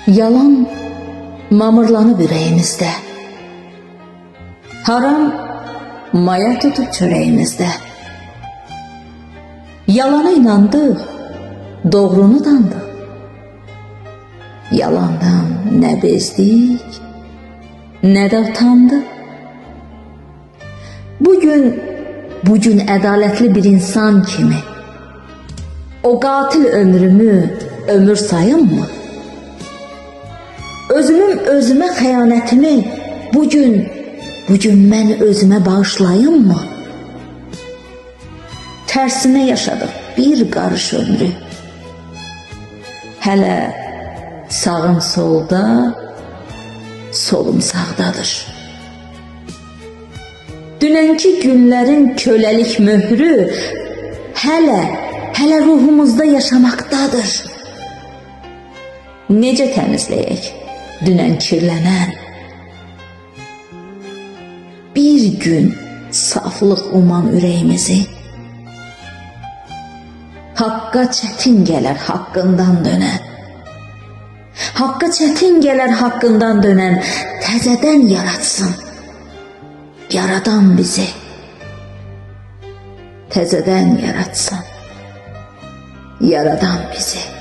Yalan mamırlanıb ürəyimizdə. Haram maya tutub çörəyimizdə. Yalana inandıq, doğrunu dandıq. Yalandan nə bezdik, nə də utandıq. Bugün ədalətli bir insan kimi o qatil ömrümü ömür sayım mı? Özümə xəyanətimi bugün mən özümə bağışlayım mı? Tərsinə yaşadıq bir qarış ömrü. Hələ sağım solda, solum sağdadır. Dünənki günlərin köləlik möhrü hələ ruhumuzda yaşamaqdadır. Necə təmizləyək dünən kirlənən? Bir gün saflıq uman ürəyimizi. Haqqa çətin gələr haqqından dönən. Haqqa çətin gələr haqqından dönən, təzədən yaratsın. Yaradan bizi təzədən yaratsın. Yaradan bizi.